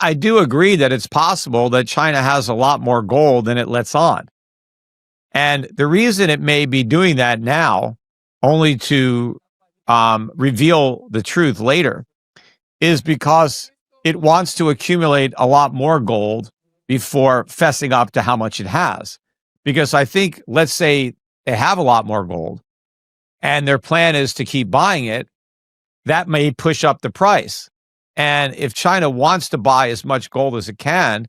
I do agree that it's possible that China has a lot more gold than it lets on. And the reason it may be doing that now, only to reveal the truth later, is because it wants to accumulate a lot more gold before fessing up to how much it has. Because I think, let's say they have a lot more gold and their plan is to keep buying it, that may push up the price. And if China wants to buy as much gold as it can,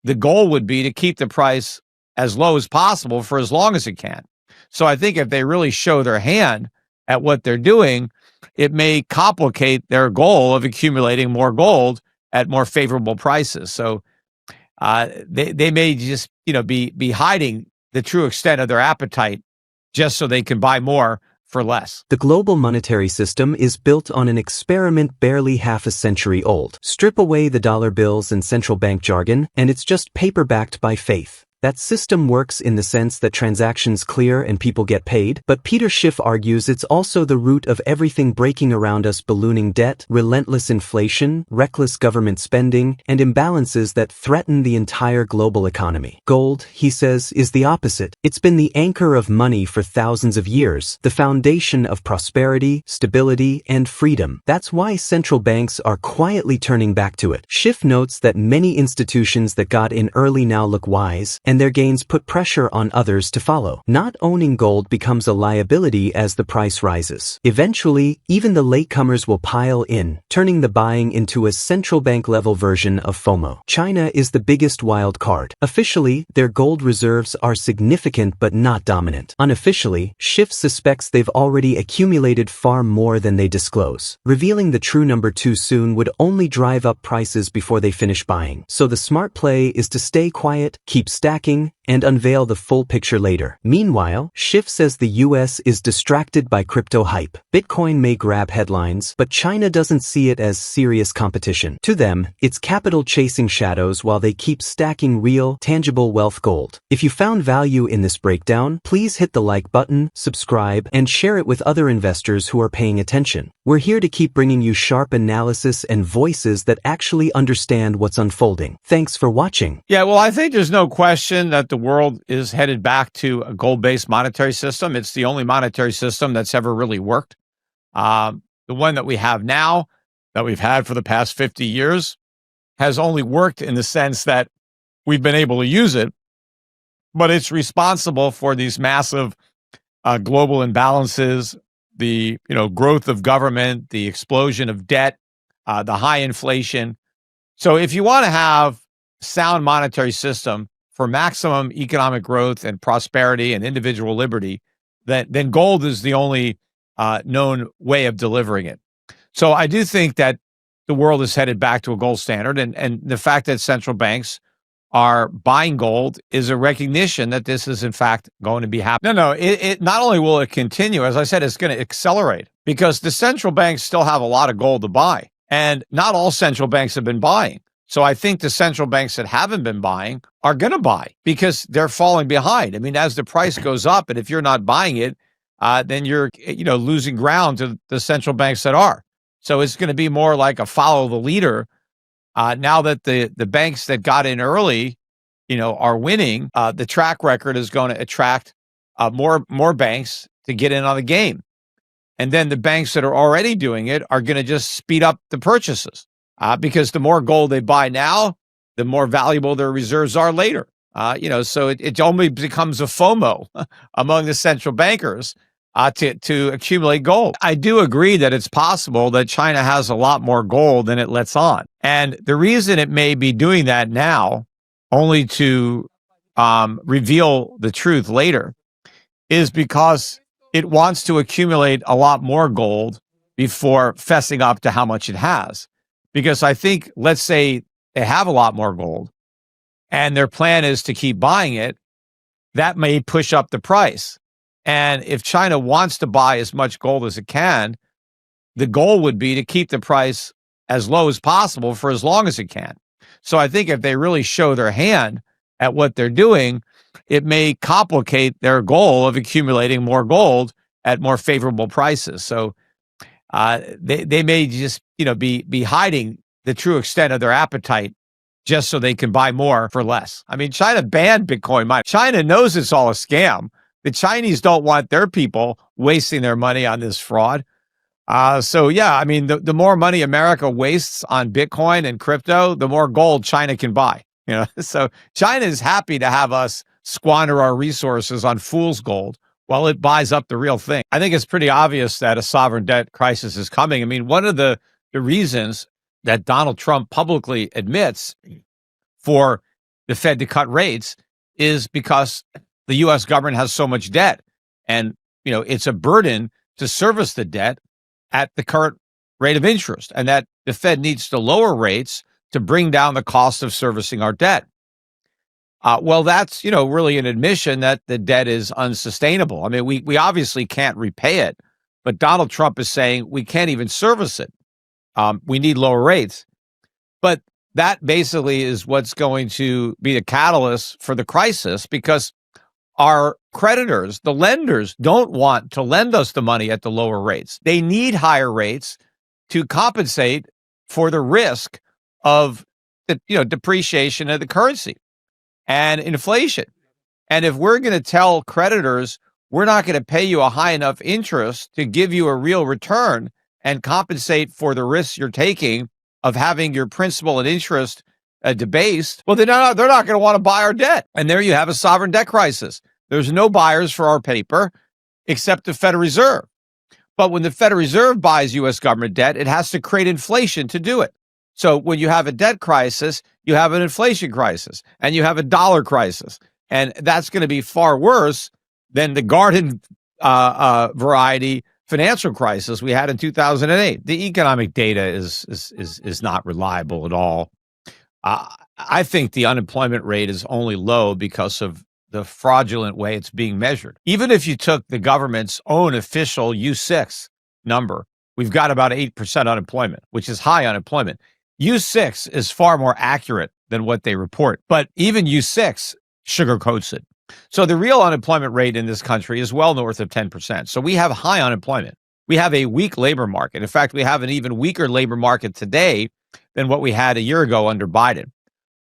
the goal would be to keep the price as low as possible for as long as it can. So I think if they really show their hand at what they're doing, it may complicate their goal of accumulating more gold at more favorable prices. So they may just be hiding the true extent of their appetite just so they can buy more for less. The global monetary system is built on an experiment barely half a century old. Strip away the dollar bills and central bank jargon, and it's just paper backed by faith. That system works in the sense that transactions clear and people get paid, but Peter Schiff argues it's also the root of everything breaking around us: ballooning debt, relentless inflation, reckless government spending, and imbalances that threaten the entire global economy. Gold, he says, is the opposite. It's been the anchor of money for thousands of years, the foundation of prosperity, stability, and freedom. That's why central banks are quietly turning back to it. Schiff notes that many institutions that got in early now look wise, and their gains put pressure on others to follow. Not owning gold becomes a liability as the price rises. Eventually, even the latecomers will pile in, turning the buying into a central bank level version of FOMO. China is the biggest wild card. Officially, their gold reserves are significant but not dominant. Unofficially, Schiff suspects they've already accumulated far more than they disclose. Revealing the true number too soon would only drive up prices before they finish buying. So the smart play is to stay quiet, keep stacking, and unveil the full picture later. Meanwhile, Schiff says the US is distracted by crypto hype. Bitcoin may grab headlines, but China doesn't see it as serious competition. To them, it's capital chasing shadows while they keep stacking real, tangible wealth gold. If you found value in this breakdown, please hit the like button, subscribe, and share it with other investors who are paying attention. We're here to keep bringing you sharp analysis and voices that actually understand what's unfolding. Thanks for watching. Yeah, well, I think there's no question that the world is headed back to a gold-based monetary system. It's the only monetary system that's ever really worked. The one that we have now, that we've had for the past 50 years, has only worked in the sense that we've been able to use it, but it's responsible for these massive global imbalances, the growth of government, the explosion of debt, the high inflation. So if you want to have sound monetary system for maximum economic growth and prosperity and individual liberty, then gold is the only known way of delivering it. So I do think that the world is headed back to a gold standard, and the fact that central banks are buying gold is a recognition that this is in fact going to be happening. No, it not only will it continue, as I said, it's going to accelerate because the central banks still have a lot of gold to buy, and not all central banks have been buying. So I think the central banks that haven't been buying are going to buy because they're falling behind. I mean, as the price goes up, and if you're not buying it, then you're losing ground to the central banks that are. So it's going to be more like a follow the leader. Now that the banks that got in early, are winning, the track record is going to attract more banks to get in on the game. And then the banks that are already doing it are going to just speed up the purchases. Because the more gold they buy now, the more valuable their reserves are later. So it only becomes a FOMO among the central bankers to accumulate gold. I do agree that it's possible that China has a lot more gold than it lets on. And the reason it may be doing that now, only to reveal the truth later, is because it wants to accumulate a lot more gold before fessing up to how much it has. Because I think, let's say they have a lot more gold and their plan is to keep buying it, that may push up the price. And if China wants to buy as much gold as it can, the goal would be to keep the price as low as possible for as long as it can. So I think if they really show their hand at what they're doing, it may complicate their goal of accumulating more gold at more favorable prices. So they may just be hiding the true extent of their appetite just so they can buy more for less. I mean, China banned Bitcoin mining. China knows it's all a scam. The Chinese don't want their people wasting their money on this fraud. So yeah, I mean, the more money America wastes on Bitcoin and crypto, the more gold China can buy. So China is happy to have us squander our resources on fool's gold while it buys up the real thing. I think it's pretty obvious that a sovereign debt crisis is coming. I mean, one of the reasons that Donald Trump publicly admits for the Fed to cut rates is because the U.S. government has so much debt, and it's a burden to service the debt at the current rate of interest, and that the Fed needs to lower rates to bring down the cost of servicing our debt. Well, that's really an admission that the debt is unsustainable. I mean, we obviously can't repay it, but Donald Trump is saying we can't even service it. We need lower rates. But that basically is what's going to be the catalyst for the crisis, because our creditors, the lenders, don't want to lend us the money at the lower rates. They need higher rates to compensate for the risk of the depreciation of the currency and inflation. And if we're going to tell creditors we're not going to pay you a high enough interest to give you a real return and compensate for the risks you're taking of having your principal and interest debased, well, they're not going to want to buy our debt. And there you have a sovereign debt crisis. There's no buyers for our paper except the Federal Reserve. But when the Federal Reserve buys U.S. government debt, it has to create inflation to do it. So when you have a debt crisis, you have an inflation crisis, and you have a dollar crisis. And that's going to be far worse than the garden variety financial crisis we had in 2008. The economic data is not reliable at all. I think the unemployment rate is only low because of the fraudulent way it's being measured. Even if you took the government's own official U6 number, we've got about 8% unemployment, which is high unemployment. U6 is far more accurate than what they report, but even U6 sugarcoats it. So the real unemployment rate in this country is well north of 10%. So we have high unemployment. We have a weak labor market. In fact, we have an even weaker labor market today than what we had a year ago under Biden.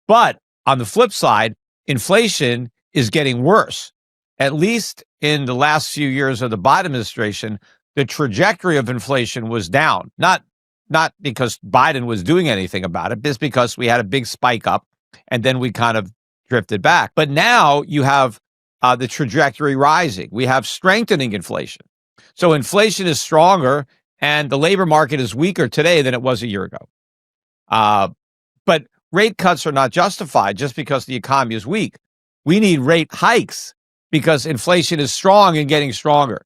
But on the flip side, inflation is getting worse. At least in the last few years of the Biden administration, the trajectory of inflation was down. Not because Biden was doing anything about it, just because we had a big spike up and then we kind of drifted back. But now you have the trajectory rising. We have strengthening inflation. So inflation is stronger and the labor market is weaker today than it was a year ago. But rate cuts are not justified just because the economy is weak. We need rate hikes because inflation is strong and getting stronger.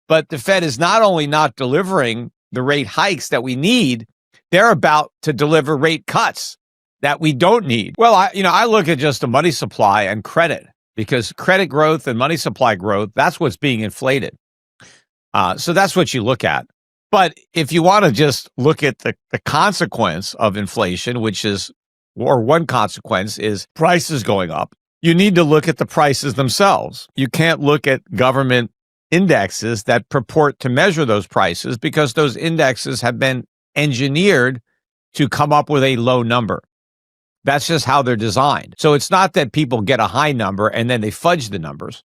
But the Fed is not only not delivering the rate hikes that we need, they're about to deliver rate cuts that we don't need. Well, I look at just the money supply and credit, because credit growth and money supply growth, that's what's being inflated. So that's what you look at. But if you want to just look at the consequence of inflation, one consequence is prices going up, you need to look at the prices themselves. You can't look at government indexes that purport to measure those prices, because those indexes have been engineered to come up with a low number. That's just how they're designed. So it's not that people get a high number and then they fudge the numbers.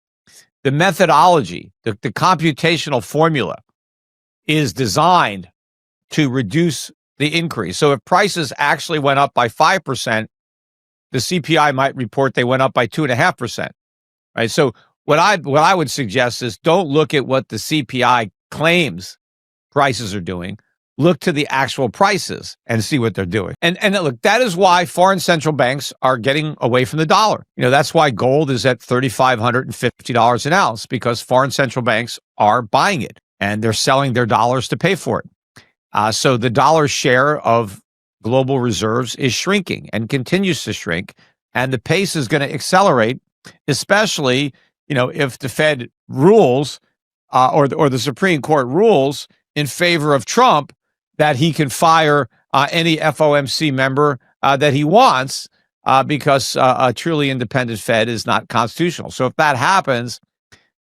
The methodology, the computational formula is designed to reduce the increase. So if prices actually went up by 5%, the CPI might report they went up by 2.5%. Right? So what I would suggest is don't look at what the CPI claims prices are doing. Look to the actual prices and see what they're doing. And look, that is why foreign central banks are getting away from the dollar. That's why gold is at $3,550 an ounce, because foreign central banks are buying it and they're selling their dollars to pay for it. So the dollar share of global reserves is shrinking and continues to shrink. And the pace is going to accelerate, especially, if the Fed rules or the Supreme Court rules in favor of Trump, that he can fire any FOMC member that he wants because a truly independent Fed is not constitutional. So if that happens,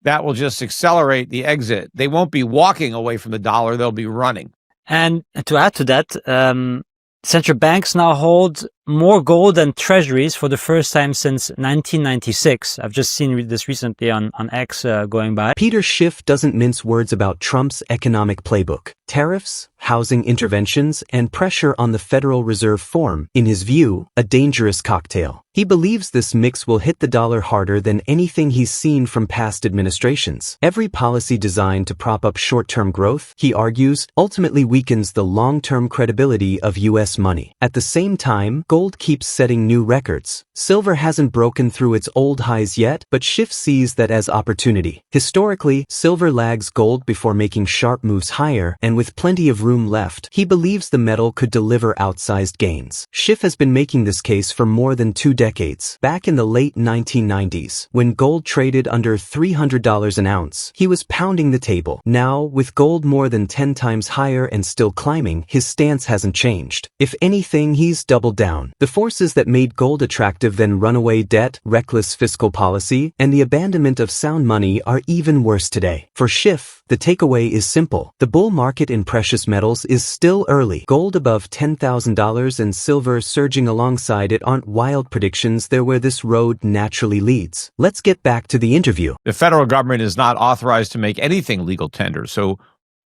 that will just accelerate the exit. They won't be walking away from the dollar. They'll be running. And to add to that, Central banks now hold more gold than treasuries for the first time since 1996. I've just seen this recently on X going by. Peter Schiff doesn't mince words about Trump's economic playbook. Tariffs, housing interventions, and pressure on the Federal Reserve form, in his view, a dangerous cocktail. He believes this mix will hit the dollar harder than anything he's seen from past administrations. Every policy designed to prop up short-term growth, he argues, ultimately weakens the long-term credibility of U.S. money. At the same time, gold keeps setting new records. Silver hasn't broken through its old highs yet, but Schiff sees that as opportunity. Historically, silver lags gold before making sharp moves higher, and with plenty of room left, he believes the metal could deliver outsized gains. Schiff has been making this case for more than 2 decades. Back in the late 1990s, when gold traded under $300 an ounce, he was pounding the table. Now, with gold more than 10 times higher and still climbing, his stance hasn't changed. If anything, he's doubled down. The forces that made gold attractive then runaway debt, reckless fiscal policy, and the abandonment of sound money are even worse today. For Schiff, the takeaway is simple. The bull market in precious metals is still early. Gold above $10,000 and silver surging alongside it aren't wild predictions, they're where this road naturally leads. Let's get back to the interview. The federal government is not authorized to make anything legal tender, so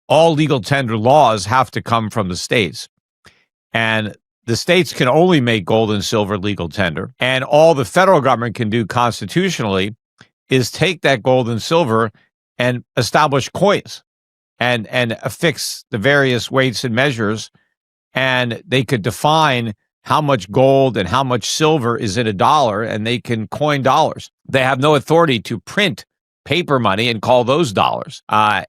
all legal tender laws have to come from the states. And the states can only make gold and silver legal tender. And all the federal government can do constitutionally is take that gold and silver and establish coins and affix the various weights and measures. And they could define how much gold and how much silver is in a dollar, and they can coin dollars. They have no authority to print paper money and call those dollars. That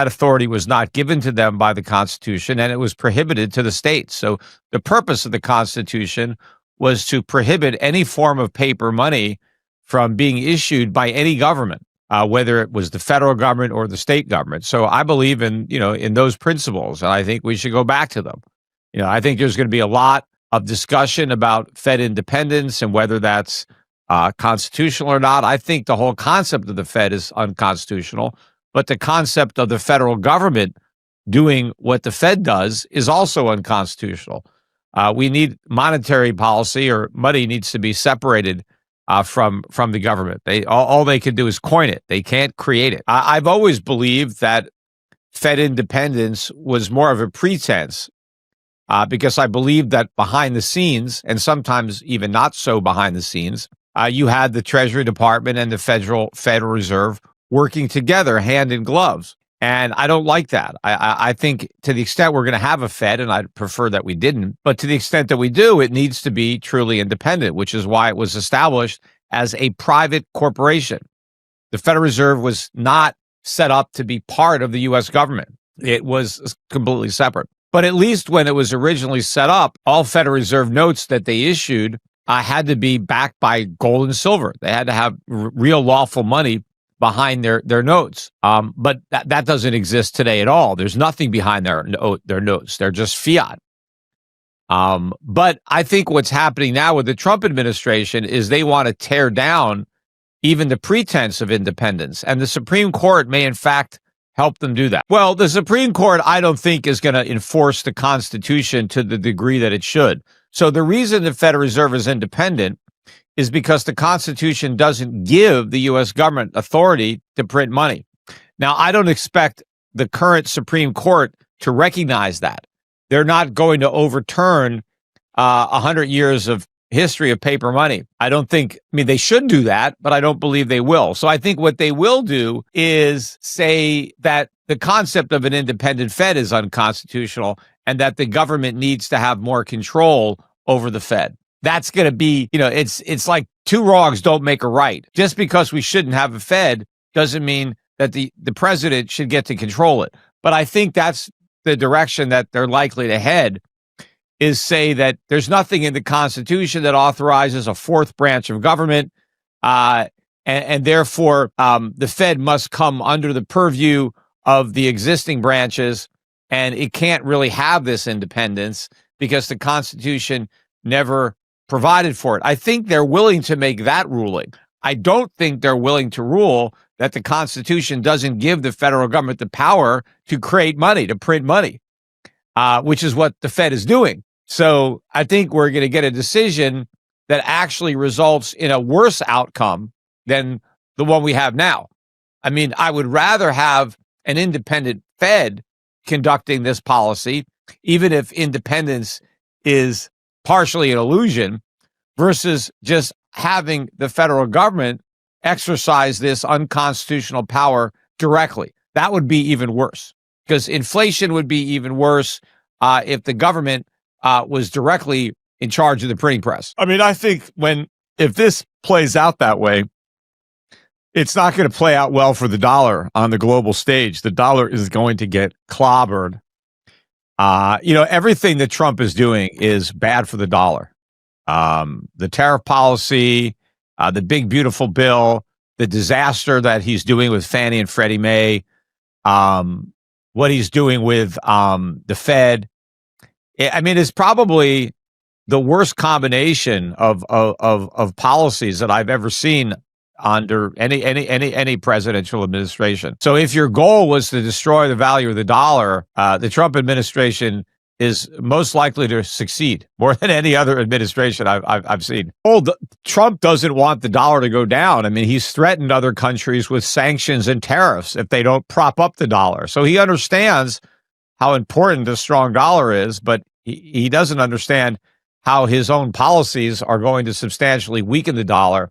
authority was not given to them by the Constitution, and it was prohibited to the states. So the purpose of the Constitution was to prohibit any form of paper money from being issued by any government, whether it was the federal government or the state government. So I believe in those principles, and I think we should go back to them. I think there's going to be a lot of discussion about Fed independence and whether that's constitutional or not. I think the whole concept of the Fed is unconstitutional, but the concept of the federal government doing what the Fed does is also unconstitutional. We need monetary policy, or money needs to be separated from the government. All they can do is coin it. They can't create it. I've always believed that Fed independence was more of a pretense, because I believe that behind the scenes, and sometimes even not so behind the scenes, you had the Treasury Department and the Federal Reserve working together hand in gloves. And I don't like that. I think to the extent we're going to have a Fed, and I'd prefer that we didn't, but to the extent that we do, it needs to be truly independent, which is why it was established as a private corporation. The Federal Reserve was not set up to be part of the U.S. government. It was completely separate. But at least when it was originally set up, all Federal Reserve notes that they issued had to be backed by gold and silver. They had to have real lawful money behind their notes. But that doesn't exist today at all. There's nothing behind their notes. They're just fiat. But I think what's happening now with the Trump administration is they want to tear down even the pretense of independence. And the Supreme Court may, in fact, help them do that. Well, the Supreme Court, I don't think, is going to enforce the Constitution to the degree that it should. So the reason the Federal Reserve is independent is because the Constitution doesn't give the U.S. government authority to print money. Now, I don't expect the current Supreme Court to recognize that. They're not going to overturn 100 years of history of paper money. They should do that, but I don't believe they will. So I think what they will do is say that the concept of an independent Fed is unconstitutional and that the government needs to have more control over the Fed. That's going to be, it's like two wrongs don't make a right. Just because we shouldn't have a Fed doesn't mean that the president should get to control it. But I think that's the direction that they're likely to head, is say that there's nothing in the Constitution that authorizes a fourth branch of government, and therefore the Fed must come under the purview of the existing branches, and it can't really have this independence because the Constitution never provided for it. I think they're willing to make that ruling. I don't think they're willing to rule that the Constitution doesn't give the federal government the power to create money, to print money, which is what the Fed is doing. So I think we're going to get a decision that actually results in a worse outcome than the one we have now. I mean, I would rather have an independent Fed conducting this policy, even if independence is partially an illusion, versus just having the federal government exercise this unconstitutional power directly. That would be even worse, because inflation would be even worse if the government was directly in charge of the printing press. I mean, I think if this plays out that way, it's not going to play out well for the dollar on the global stage. The dollar is going to get clobbered. Everything that Trump is doing is bad for the dollar. The tariff policy, the big, beautiful bill, the disaster that he's doing with Fannie and Freddie Mae, what he's doing with the Fed. I mean, it's probably the worst combination of policies that I've ever seen under any presidential administration. So if your goal was to destroy the value of the dollar, the Trump administration is most likely to succeed more than any other administration I've seen. Trump doesn't want the dollar to go down. I mean, he's threatened other countries with sanctions and tariffs if they don't prop up the dollar. So he understands how important a strong dollar is, but he doesn't understand how his own policies are going to substantially weaken the dollar.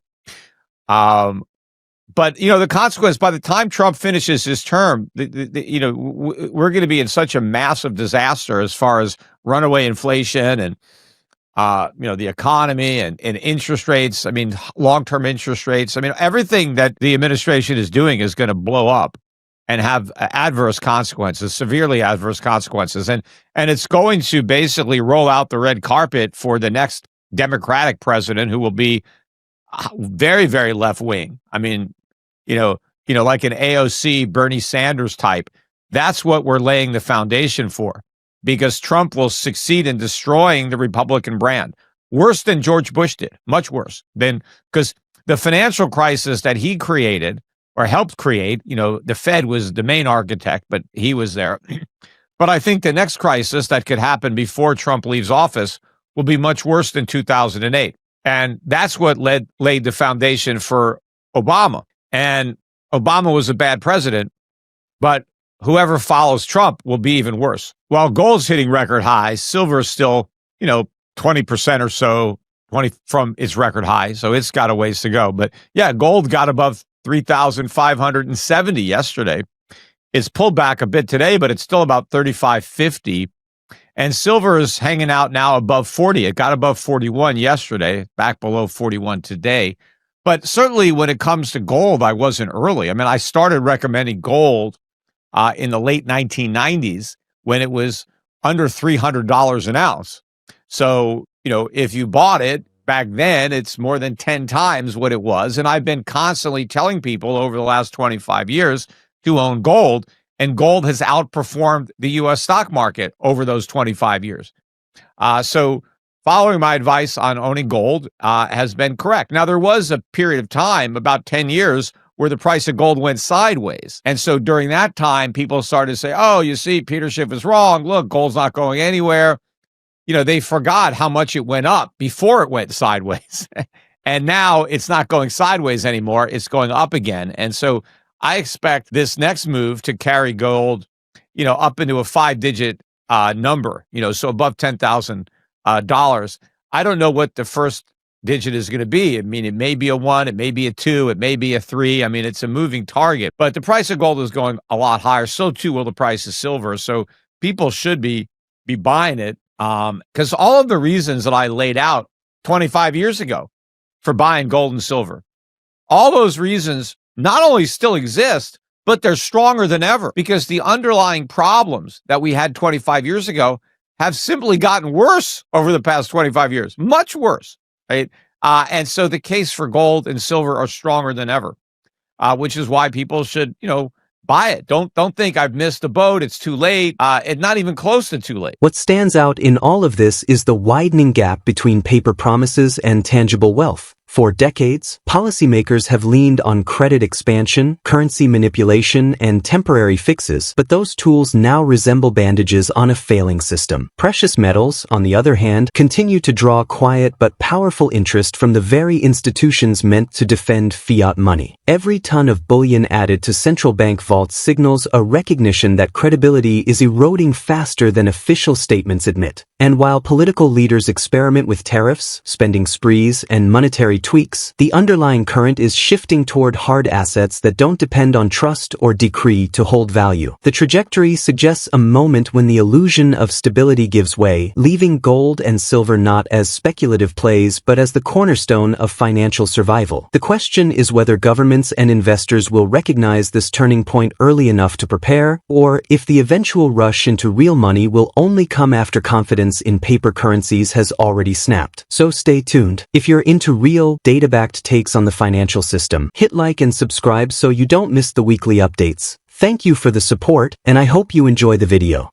But the consequence, by the time Trump finishes his term, we're going to be in such a massive disaster as far as runaway inflation and the economy and interest rates. I mean, long-term interest rates. I mean, everything that the administration is doing is going to blow up and have adverse consequences, severely adverse consequences, and it's going to basically roll out the red carpet for the next Democratic president, who will be very, very left wing. I mean, like an AOC Bernie Sanders type. That's what we're laying the foundation for, because Trump will succeed in destroying the Republican brand. Worse than George Bush did, much worse than, because the financial crisis that he created or helped create, the Fed was the main architect, but he was there. But I think the next crisis that could happen before Trump leaves office will be much worse than 2008. And that's what laid the foundation for Obama. And Obama was a bad president, but whoever follows Trump will be even worse. While gold's hitting record highs, silver is still, 20% or so 20 from its record high. So it's got a ways to go. But yeah, gold got above 3,570 yesterday. It's pulled back a bit today, but it's still about 35.50. And silver is hanging out now above 40. It got above 41 yesterday, back below 41 today. But certainly when it comes to gold, I wasn't early. I mean, I started recommending gold in the late 1990s when it was under $300 an ounce. So, if you bought it back then, it's more than 10 times what it was. And I've been constantly telling people over the last 25 years to own gold. And gold has outperformed the U.S. stock market over those 25 years. So following my advice on owning gold has been correct. Now, there was a period of time, about 10 years, where the price of gold went sideways. And so during that time, people started to say, oh, you see, Peter Schiff is wrong. Look, gold's not going anywhere. They forgot how much it went up before it went sideways. And now it's not going sideways anymore. It's going up again. And so I expect this next move to carry gold, up into a 5-digit number, so above $10,000. I don't know what the first digit is going to be. I mean, it may be a 1, it may be a 2, it may be a 3. I mean, it's a moving target, but the price of gold is going a lot higher. So too will the price of silver. So people should be buying it, because all of the reasons that I laid out 25 years ago for buying gold and silver, all those reasons not only still exist, but they're stronger than ever, because the underlying problems that we had 25 years ago have simply gotten worse over the past 25 years, much worse, right? And so the case for gold and silver are stronger than ever, which is why people should, buy it. Don't think I've missed the boat. It's too late. It's not even close to too late. What stands out in all of this is the widening gap between paper promises and tangible wealth. For decades, policymakers have leaned on credit expansion, currency manipulation, and temporary fixes, but those tools now resemble bandages on a failing system. Precious metals, on the other hand, continue to draw quiet but powerful interest from the very institutions meant to defend fiat money. Every ton of bullion added to central bank vaults signals a recognition that credibility is eroding faster than official statements admit. And while political leaders experiment with tariffs, spending sprees, and monetary tweaks, the underlying current is shifting toward hard assets that don't depend on trust or decree to hold value. The trajectory suggests a moment when the illusion of stability gives way, leaving gold and silver not as speculative plays but as the cornerstone of financial survival. The question is whether governments and investors will recognize this turning point early enough to prepare, or if the eventual rush into real money will only come after confidence in paper currencies has already snapped. So stay tuned. If you're into real, data-backed takes on the financial system, hit like and subscribe so you don't miss the weekly updates. Thank you for the support, and I hope you enjoy the video.